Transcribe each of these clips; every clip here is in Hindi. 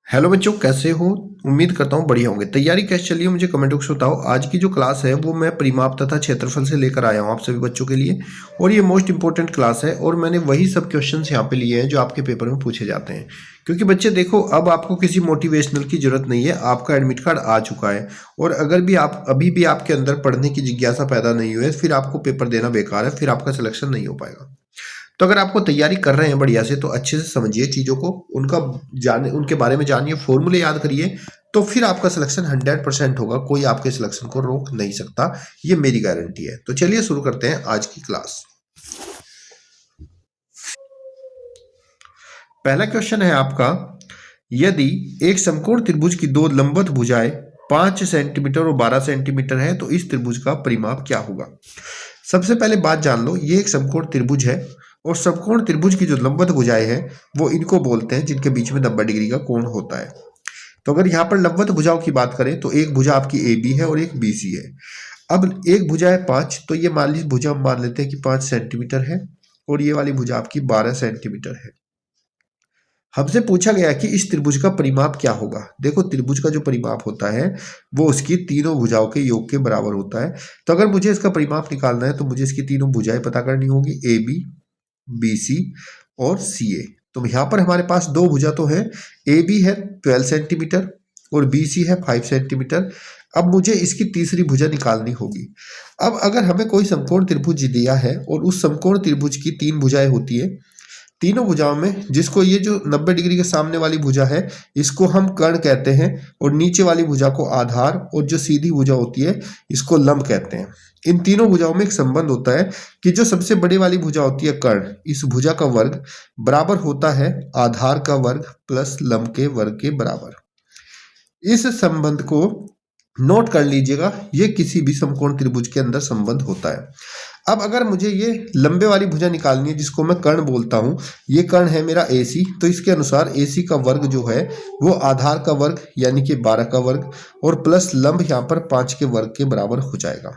हेलो बच्चों, कैसे हो? उम्मीद करता हूँ बढ़िया होंगे। तैयारी कैसे चली है मुझे कमेंट बॉक्स में बताओ। आज की जो क्लास है वो मैं परिमाप तथा क्षेत्रफल से लेकर आया हूँ आप सभी बच्चों के लिए, और ये मोस्ट इंपॉर्टेंट क्लास है। और मैंने वही सब क्वेश्चंस यहाँ पे लिए हैं जो आपके पेपर में पूछे जाते हैं। क्योंकि बच्चे देखो, अब आपको किसी मोटिवेशनल की जरूरत नहीं है, आपका एडमिट कार्ड आ चुका है। और अगर भी आप अभी भी आपके अंदर पढ़ने की जिज्ञासा पैदा नहीं हुई है, फिर आपको पेपर देना बेकार है, फिर आपका सिलेक्शन नहीं हो पाएगा। तो अगर आपको तैयारी कर रहे हैं बढ़िया से, तो अच्छे से समझिए चीज़ों को, उनका जाने उनके बारे में जानिए, फॉर्मूले याद करिए। तो फिर आपका सिलेक्शन 100% होगा। कोई आपके सिलेक्शन को रोक नहीं सकता, ये मेरी गारंटी है। तो चलिए शुरू करते हैं आज की क्लास। पहला क्वेश्चन है आपका, यदि एक समकोण त्रिभुज की दो लंबवत भुजाएं 5 सेंटीमीटर और 12 सेंटीमीटर है, तो इस त्रिभुज का परिमाप क्या होगा? सबसे पहले बात जान लो, ये एक समकोण त्रिभुज है। और समकोण त्रिभुज की जो लंबवत भुजाएं हैं वो इनको बोलते हैं जिनके बीच में 90 डिग्री का कोण होता है। तो अगर यहाँ पर लंबवत भुजाओं की बात करें तो एक भुजा आपकी ए बी है और एक बी सी है। अब एक भुजा है 5, तो ये मान लीजिए भुजा हम मान लेते हैं कि 5 सेंटीमीटर है, और ये वाली भुजा आपकी 12 सेंटीमीटर है। हमसे पूछा गया कि इस त्रिभुज का परिमाप क्या होगा। देखो, त्रिभुज का जो परिमाप होता है वो उसकी तीनों भुजाओं के योग के बराबर होता है। तो अगर मुझे इसका परिमाप निकालना है तो मुझे इसकी तीनों भुजाएं पता करनी होगी, ए बी, बी सी और सी ए। तो यहाँ पर हमारे पास दो भुजा तो है, ए बी है 12 सेंटीमीटर और बी सी है 5 सेंटीमीटर। अब मुझे इसकी तीसरी भुजा निकालनी होगी। अब अगर हमें कोई समकोण त्रिभुज दिया है और उस समकोण त्रिभुज की तीन भुजाएं होती है, तीनों भुजाओं में जिसको ये जो 90 डिग्री के सामने वाली भुजा है इसको हम कर्ण कहते हैं, और नीचे वाली भुजा को आधार, और जो सीधी भुजा होती है इसको लंब कहते हैं। इन तीनों भुजाओं में एक संबंध होता है कि जो सबसे बड़ी वाली भुजा होती है कर्ण, इस भुजा का वर्ग बराबर होता है आधार का वर्ग प्लस लंब के वर्ग के बराबर। इस संबंध को नोट कर लीजिएगा, ये किसी भी समकोण त्रिभुज के अंदर संबंध होता है। अब अगर मुझे ये लंबे वाली भुजा निकालनी है जिसको मैं कर्ण बोलता हूँ, ये कर्ण है मेरा AC, तो इसके अनुसार AC का वर्ग जो है वो आधार का वर्ग यानी कि 12 का वर्ग और प्लस लंब यहाँ पर 5 के वर्ग के बराबर हो जाएगा।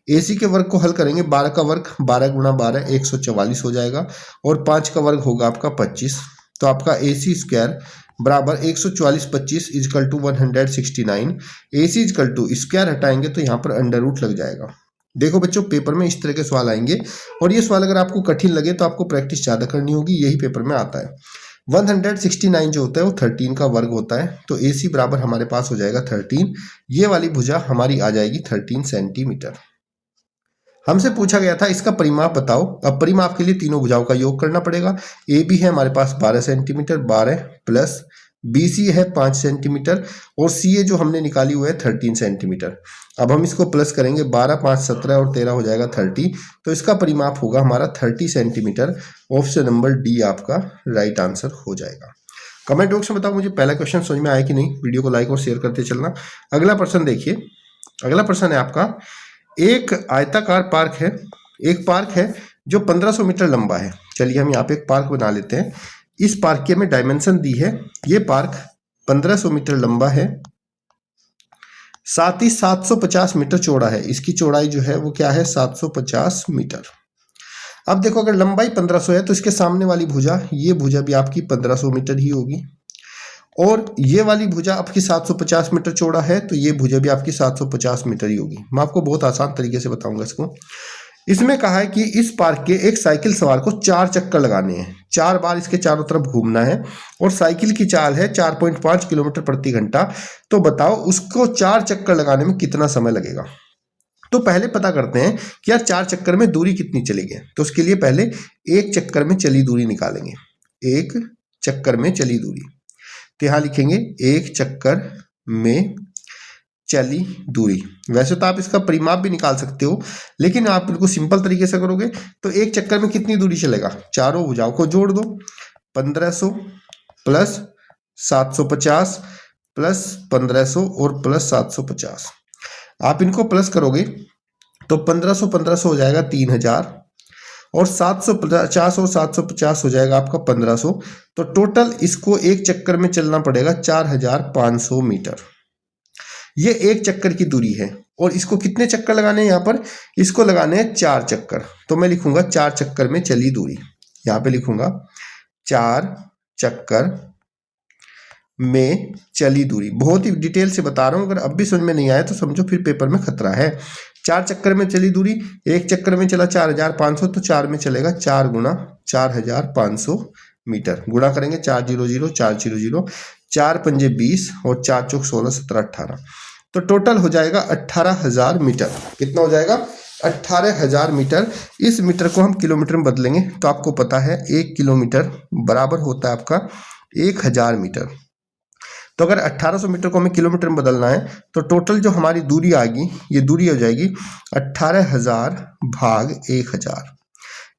AC के वर्ग को हल करेंगे, 12 का वर्ग 12 गुणा 12 144 हो जाएगा, और 5 का वर्ग होगा आपका 25। तो आपका AC स्क्वायर बराबर 144 25 equal to 169। AC equal to square हटाएंगे तो यहाँ पर अंडर रूट लग जाएगा। देखो बच्चों, पेपर में इस तरह के सवाल आएंगे, और ये सवाल अगर आपको कठिन लगे तो आपको प्रैक्टिस ज़्यादा करनी होगी, यही पेपर में आता है। 169 जो होता है वो 13 का वर्ग होता है, तो AC बराबर हमारे पास हो जाएगा 13। ये वाली भुजा हमारी आ जाएगी 13 सेंटीमीटर। हमसे पूछा गया था इसका परिमाप बताओ। अब परिमाप के लिए तीनों भुजाओं का योग करना पड़ेगा। ए बी है हमारे पास 12 सेंटीमीटर, 12 प्लस बी सी है 5 सेंटीमीटर, और सी ए जो हमने निकाली हुई है 13 सेंटीमीटर। अब हम इसको प्लस करेंगे, 12 5 17 और 13 हो जाएगा 30। तो इसका परिमाप होगा हमारा 30 सेंटीमीटर। ऑप्शन नंबर डी आपका राइट आंसर हो जाएगा। कमेंट बॉक्स में बताओ मुझे पहला क्वेश्चन समझ में आया कि नहीं। वीडियो को लाइक और शेयर करते चलना। अगला प्रश्न देखिए। अगला प्रश्न है आपका, एक आयताकार पार्क है, एक पार्क है जो 1500 मीटर लंबा है। चलिए हम यहाँ पे एक पार्क बना लेते हैं। इस पार्क की हमें डायमेंशन दी है, ये पार्क 1500 मीटर लंबा है, साथ ही 750 मीटर चौड़ा है। इसकी चौड़ाई जो है वो क्या है, 750 मीटर। अब देखो, अगर लंबाई 1500 है तो इसके सामने वाली भुजा, ये भुजा भी आपकी 1500 मीटर ही होगी, और ये वाली भुजा आपकी 750 मीटर चौड़ा है, तो ये भुजा भी आपकी 750 मीटर ही होगी। मैं आपको बहुत आसान तरीके से बताऊंगा इसको। इसमें कहा है कि इस पार्क के एक साइकिल सवार को 4 चक्कर लगाने हैं, 4 बार इसके चारों तरफ घूमना है, और साइकिल की चाल है 4.5 किलोमीटर प्रति घंटा। तो बताओ उसको 4 चक्कर लगाने में कितना समय लगेगा। तो पहले पता करते हैं कि यार 4 चक्कर में दूरी कितनी चलेगी। तो उसके लिए पहले एक चक्कर में चली दूरी निकालेंगे। एक चक्कर में चली दूरी, तो यहाँ लिखेंगे एक चक्कर में चली दूरी। वैसे तो आप इसका परिमाप भी निकाल सकते हो, लेकिन आप बिल्कुल सिंपल तरीके से करोगे तो एक चक्कर में कितनी दूरी चलेगा, चारों भुजाओं को जोड़ दो, 1500 प्लस 750 प्लस 1500 और प्लस 750। आप इनको प्लस करोगे तो 1500 1500 हो जाएगा 3000, और 750 और 750 हो जाएगा आपका 1500। तो टोटल इसको एक चक्कर में चलना पड़ेगा 4500 मीटर। ये एक चक्कर की दूरी है, और इसको कितने चक्कर लगाने हैं यहाँ पर, इसको लगाने हैं 4 चक्कर। तो मैं लिखूंगा 4 चक्कर में चली दूरी, यहाँ पे लिखूंगा 4 चक्कर में चली दूरी। बहुत ही डिटेल से बता रहा हूँ, अगर अब भी समझ में नहीं आया तो समझो फिर पेपर में खतरा है। 4 चक्कर में चली दूरी, एक चक्कर में चला 4500, तो 4 में चलेगा 4 गुना 4500 मीटर। गुणा करेंगे 400 400, 4 पंजे 20 और 4 चौक 16 17 18, तो टोटल हो जाएगा 18,000 मीटर। कितना हो जाएगा? 18,000 मीटर। इस मीटर को हम किलोमीटर में बदलेंगे तो आपको पता है 1 किलोमीटर बराबर होता है आपका 1000 मीटर। तो अगर 1800 मीटर को हमें किलोमीटर में बदलना है तो टोटल जो हमारी दूरी आएगी, ये दूरी हो जाएगी 18,000 भाग 1000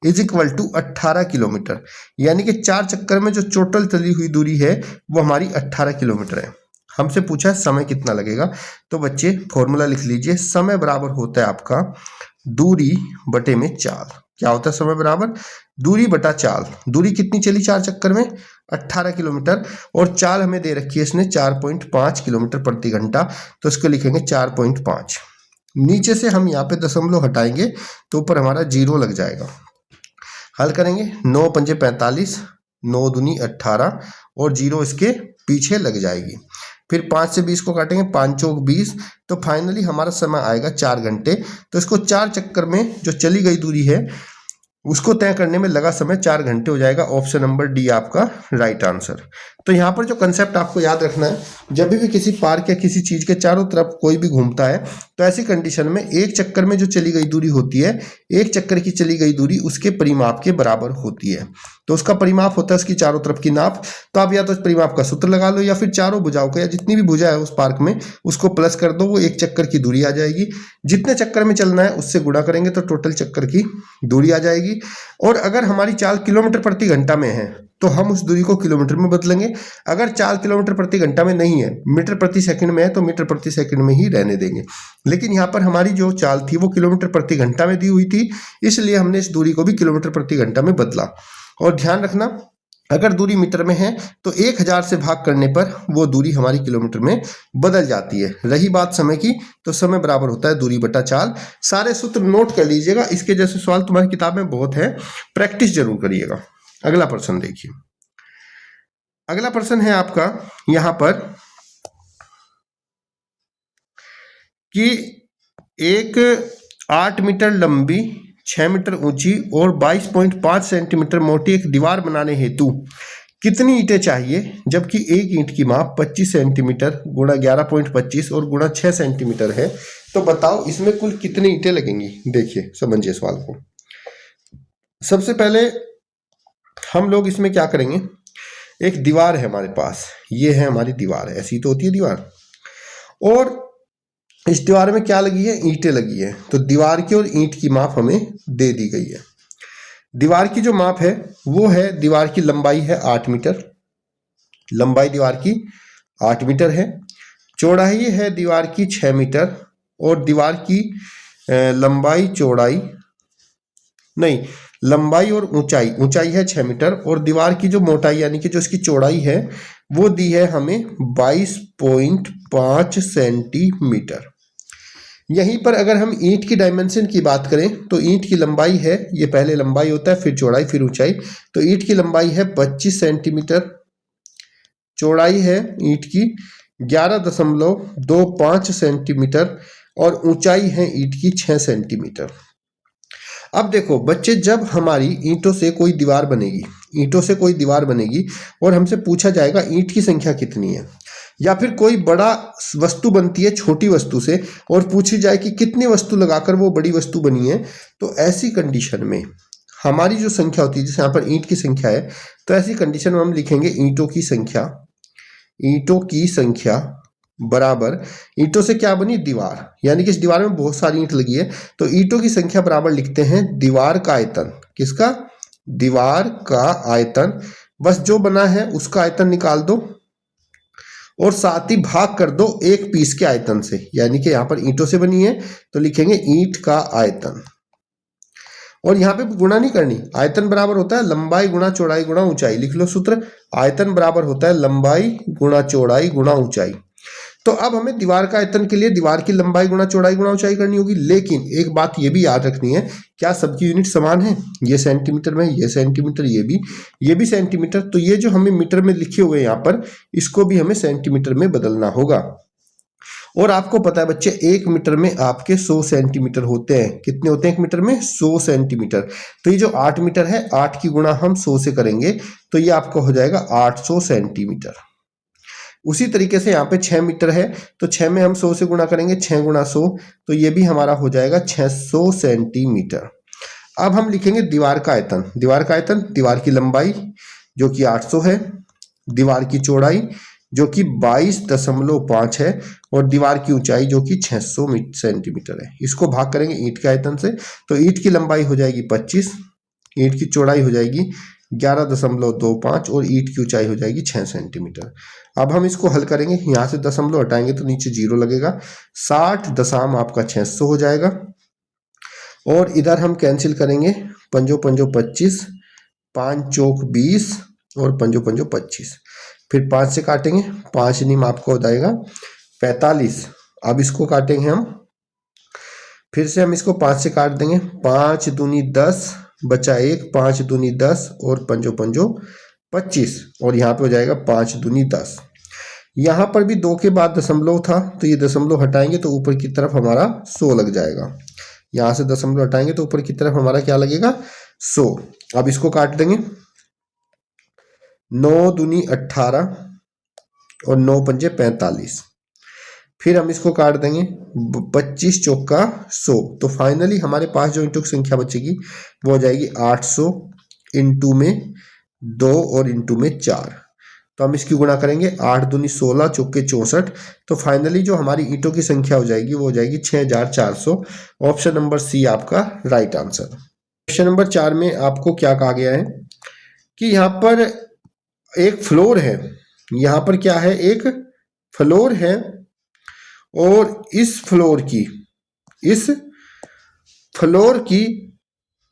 इज इक्वल टू 18 किलोमीटर। यानी कि 4 चक्कर में जो टोटल चली हुई दूरी है वो हमारी 18 किलोमीटर है। हमसे पूछा है समय कितना लगेगा, तो बच्चे फॉर्मूला लिख लीजिए। समय बराबर होता है आपका दूरी बटे में चाल। क्या होता है समय बराबर? दूरी बटा चाल। दूरी कितनी चली 4 चक्कर में? 18 किलोमीटर, और चाल हमें दे रखी है इसने 4.5 किलोमीटर प्रति घंटा, तो इसको लिखेंगे 4.5। नीचे से हम यहाँ पे दशमलव हटाएंगे तो ऊपर हमारा 0 लग जाएगा। हल करेंगे, 9 पंजे 45, 9 दूनी 18 और 0 इसके पीछे लग जाएगी। फिर 5 से 20 को काटेंगे, 5 चौक 20, तो फाइनली हमारा समय आएगा 4 घंटे। तो इसको 4 चक्कर में जो चली गई दूरी है उसको तय करने में लगा समय 4 घंटे हो जाएगा। ऑप्शन नंबर डी आपका राइट आंसर। तो यहाँ पर जो कंसेप्ट आपको याद रखना है, जब भी किसी पार्क या किसी चीज के चारों तरफ कोई भी घूमता है तो ऐसी कंडीशन में एक चक्कर में जो चली गई दूरी होती है, एक चक्कर की चली गई दूरी उसके परिमाप के बराबर होती है। तो उसका परिमाप होता है उसकी चारों तरफ की नाप। तो आप या तो परिमाप का सूत्र लगा लो या फिर चारों भुजाओं को या जितनी भी भुजा है उस पार्क में उसको प्लस कर दो, वो एक चक्कर की दूरी आ जाएगी। जितने चक्कर में चलना है उससे गुणा करेंगे तो टोटल चक्कर की दूरी आ जाएगी। और अगर हमारी चाल किलोमीटर प्रति घंटा में है तो हम उस दूरी को किलोमीटर में बदलेंगे। अगर चाल किलोमीटर प्रति घंटा में नहीं है, मीटर प्रति सेकंड में है, तो मीटर प्रति सेकंड में ही रहने देंगे। लेकिन यहाँ पर हमारी जो चाल थी वो किलोमीटर प्रति घंटा में दी हुई थी, इसलिए हमने इस दूरी को भी किलोमीटर प्रति घंटा में बदला। और ध्यान रखना, अगर दूरी मीटर में है तो 1000 से भाग करने पर वो दूरी हमारी किलोमीटर में बदल जाती है। रही बात समय की, तो समय बराबर होता है दूरी बटा चाल। सारे सूत्र नोट कर लीजिएगा, इसके जैसे सवाल तुम्हारी किताब में बहुत है, प्रैक्टिस जरूर करिएगा। अगला प्रश्न देखिए। अगला प्रश्न है आपका यहां पर कि एक 8 मीटर लंबी, 6 मीटर ऊंची और 22.5 सेंटीमीटर मोटी एक दीवार बनाने हेतु कितनी ईंटें चाहिए, जबकि एक ईंट की माप 25 सेंटीमीटर गुणा 11.25 और गुणा 6 सेंटीमीटर है। तो बताओ इसमें कुल कितनी ईंटें लगेंगी। देखिए समझिए सवाल को। सबसे पहले हम लोग इसमें क्या करेंगे, एक दीवार है हमारे पास, ये है हमारी दीवार, ऐसी तो होती है दीवार, और इस दीवार में क्या लगी है, ईंटें लगी है। तो दीवार की और ईंट की माप हमें दे दी गई है। दीवार की जो माप है वो है, दीवार की लंबाई है 8 मीटर, लंबाई दीवार की 8 मीटर है। चौड़ाई है दीवार की 6 मीटर, और दीवार की लंबाई चौड़ाई नहीं, लंबाई और ऊंचाई, ऊंचाई है 6 मीटर, और दीवार की जो मोटाई यानी कि जो इसकी चौड़ाई है वो दी है हमें 22.5 सेंटीमीटर। यहीं पर अगर हम ईंट की डायमेंशन की बात करें तो ईंट की लंबाई है, ये पहले लंबाई होता है फिर चौड़ाई फिर ऊंचाई, तो ईंट की लंबाई है 25 सेंटीमीटर, चौड़ाई है ईंट की 11.25 सेंटीमीटर, और ऊंचाई है ईंट की 6 सेंटीमीटर। अब देखो बच्चे, जब हमारी ईंटों से कोई दीवार बनेगी, ईंटों से कोई दीवार बनेगी और हमसे पूछा जाएगा ईंट की संख्या कितनी है, या फिर कोई बड़ा वस्तु बनती है छोटी वस्तु से और पूछी जाए कि कितनी वस्तु लगाकर वो बड़ी वस्तु बनी है, तो ऐसी कंडीशन में हमारी जो संख्या होती है, जैसे यहाँ पर ईंट की संख्या है, तो ऐसी कंडीशन में हम लिखेंगे ईंटों की संख्या, ईंटों की संख्या बराबर, ईंटों से क्या बनी, दीवार, यानी कि इस दीवार में बहुत सारी ईंट लगी है, तो ईंटों की संख्या बराबर लिखते हैं दीवार का आयतन। किसका? दीवार का आयतन। बस जो बना है उसका आयतन निकाल दो और साथ ही भाग कर दो एक पीस के आयतन से, यानी कि यहां पर ईंटों से बनी है तो लिखेंगे ईंट का आयतन, और यहां पे गुणा नहीं करनी। आयतन बराबर होता है लंबाई गुणा चौड़ाई गुणा ऊंचाई। लिख लो सूत्र, आयतन बराबर होता है लंबाई गुणा चौड़ाई गुणा ऊंचाई। तो अब हमें दीवार का आयतन के लिए दीवार की लंबाई गुणा चौड़ाई गुणा ऊंचाई करनी होगी। लेकिन एक बात ये भी याद रखनी है, क्या सबकी यूनिट समान है? ये सेंटीमीटर में, ये सेंटीमीटर, ये भी सेंटीमीटर। तो ये जो हमें मीटर में लिखे हुए यहाँ पर, इसको भी हमें सेंटीमीटर में बदलना होगा। और आपको पता है बच्चे, 1 मीटर में आपके 100 सेंटीमीटर होते हैं। कितने होते हैं 1 मीटर में? 100 सेंटीमीटर। तो ये जो 8 मीटर है, 8 की गुणा हम 100 से करेंगे तो ये आपका हो जाएगा 800 सेंटीमीटर। उसी तरीके से यहाँ पे 6 मीटर है, तो 6 में हम 100 से गुणा करेंगे, 6 गुणा 100, तो ये भी हमारा हो जाएगा 600 सेंटीमीटर। अब हम लिखेंगे दीवार का आयतन। दीवार का आयतन, दीवार की लंबाई जो कि 800 है, दीवार की चौड़ाई जो कि 22.5 है, और दीवार की ऊंचाई जो कि 600 सेंटीमीटर है। इसको भाग करेंगे ईंट के आयतन से, तो ईंट की लंबाई हो जाएगी 25, ईंट की चौड़ाई हो जाएगी 11.25 और ईंट की ऊंचाई हो जाएगी 6 सेंटीमीटर। अब हम इसको हल करेंगे, यहाँ से दशमलव हटाएंगे तो नीचे 0 लगेगा, 60 दशम आपका 600 हो जाएगा। और इधर हम कैंसिल करेंगे, 5 पंजो 25, 5 चौक 20 और 5 पंजो 25, फिर 5 से काटेंगे, 5 नीम आपको हो जाएगा 45। अब इसको काटेंगे हम, फिर से हम इसको 5 से काट देंगे, 5 दूनी 10 बचा 1, 5 दूनी 10 और 5 पंजो 25, और यहाँ पे हो जाएगा 5 दूनी 10। यहाँ पर भी 2 के बाद दशमलव था, तो ये दशमलव हटाएंगे तो ऊपर की तरफ हमारा 100 लग जाएगा। यहाँ से दशमलव हटाएंगे तो ऊपर की तरफ हमारा क्या लगेगा? 100। अब इसको काट देंगे, 9 दूनी 18 और 9 पंजे 45, फिर हम इसको काट देंगे, 25 चौका 100। तो फाइनली हमारे पास जो इंटू की संख्या बचेगी वो हो जाएगी 800 इंटू में 2 और इंटू में 4। तो हम इसकी गुणा करेंगे, 8 दूनी 16 चौके 64। तो फाइनली जो हमारी ईंटों की संख्या हो जाएगी वो हो जाएगी 6400। ऑप्शन नंबर सी आपका राइट आंसर। क्वेश्चन नंबर 4 में आपको क्या कहा गया है कि यहाँ पर एक फ्लोर है, यहाँ पर क्या है? एक फ्लोर है, और इस फ्लोर की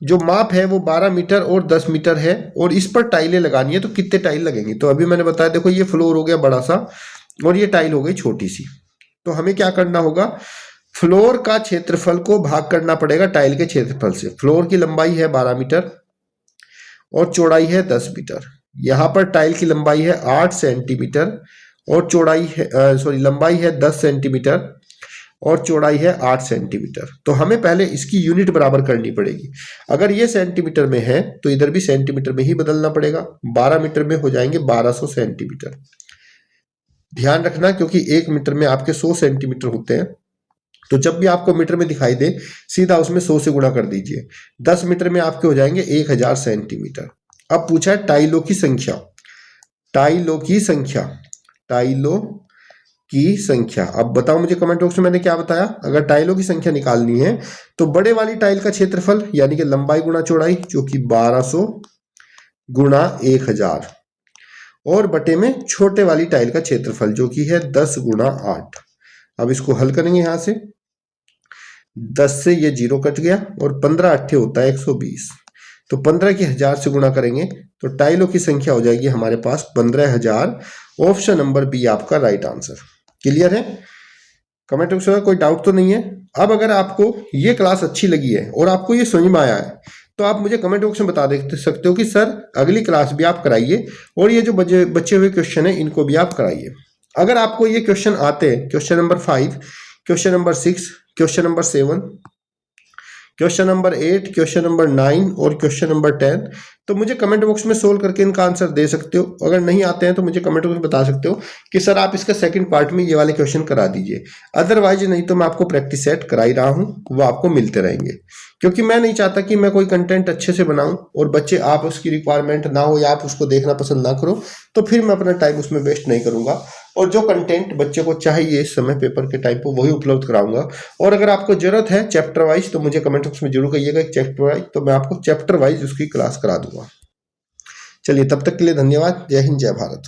जो माप है वो 12 मीटर और 10 मीटर है, और इस पर टाइलें लगानी है। तो कितने टाइल लगेंगी? तो अभी मैंने बताया, देखो ये फ्लोर हो गया बड़ा सा और ये टाइल हो गई छोटी सी। तो हमें क्या करना होगा? फ्लोर का क्षेत्रफल को भाग करना पड़ेगा टाइल के क्षेत्रफल से। फ्लोर की लंबाई है 12 मीटर और चौड़ाई है 10 मीटर। यहाँ पर टाइल की लंबाई है 8 सेंटीमीटर और चौड़ाई है लंबाई है 10 सेंटीमीटर और चौड़ाई है 8 सेंटीमीटर। तो हमें पहले इसकी यूनिट बराबर करनी पड़ेगी। अगर ये सेंटीमीटर में है तो इधर भी सेंटीमीटर में ही बदलना पड़ेगा। 12 मीटर में हो जाएंगे 1200 सेंटीमीटर। ध्यान रखना, क्योंकि 1 मीटर में आपके 100 सेंटीमीटर होते हैं, तो जब भी आपको मीटर में दिखाई दे सीधा उसमें 100 से गुणा कर दीजिए। 10 मीटर में आपके हो जाएंगे 1000 सेंटीमीटर। अब पूछा है टाइलों की संख्या। टाइलों की संख्या अब बताओ मुझे कमेंट बॉक्स में मैंने क्या बताया। अगर टाइलों की संख्या निकालनी है तो बड़े वाली टाइल का क्षेत्रफल यानी कि लंबाई गुणा चौड़ाई जो कि 1200 गुणा 1000, और बटे में छोटे वाली टाइल का क्षेत्रफल जो कि है 10 गुणा 8। अब इसको हल करेंगे, यहां से 10 से ये 0 कट गया और 15 अट्ठे होता है 120। तो 15 की 1000 से गुणा करेंगे तो टाइलों की संख्या हो जाएगी हमारे पास 15000। ऑप्शन नंबर बी आपका राइट आंसर। क्लियर है? कमेंट बॉक्स में कोई डाउट तो नहीं है? अब अगर आपको ये क्लास अच्छी लगी है और आपको ये समझ में आया है तो आप मुझे कमेंट बॉक्स में बता सकते हो कि सर अगली क्लास भी आप कराइए और ये जो बचे हुए क्वेश्चन है इनको भी आप कराइए। अगर आपको ये क्वेश्चन आते हैं, question number 5, question number 6, question number 7, question number 8, question number 9 और क्वेश्चन नंबर 10, तो मुझे कमेंट बॉक्स में सोल्व करके इनका आंसर दे सकते हो। अगर नहीं आते हैं तो मुझे कमेंट बॉक्स में बता सकते हो कि सर आप इसका सेकंड पार्ट में ये वाले क्वेश्चन करा दीजिए। अदरवाइज नहीं तो मैं आपको प्रैक्टिस सेट करा ही रहा हूँ, वो आपको मिलते रहेंगे, क्योंकि मैं नहीं चाहता कि मैं कोई कंटेंट अच्छे से बनाऊं और बच्चे आप उसकी रिक्वायरमेंट ना हो या आप उसको देखना पसंद ना करो, तो फिर मैं अपना टाइम उसमें वेस्ट नहीं करूंगा। और जो कंटेंट बच्चे को चाहिए इस समय पेपर के टाइम पर वही उपलब्ध कराऊंगा। और अगर आपको जरूरत है चैप्टर वाइज तो मुझे कमेंट बॉक्स में जरूर कहिएगा चैप्टर वाइज, तो मैं आपको चैप्टर वाइज उसकी क्लास करा दूंगा। चलिए तब तक के लिए धन्यवाद। जय हिंद, जय भारत।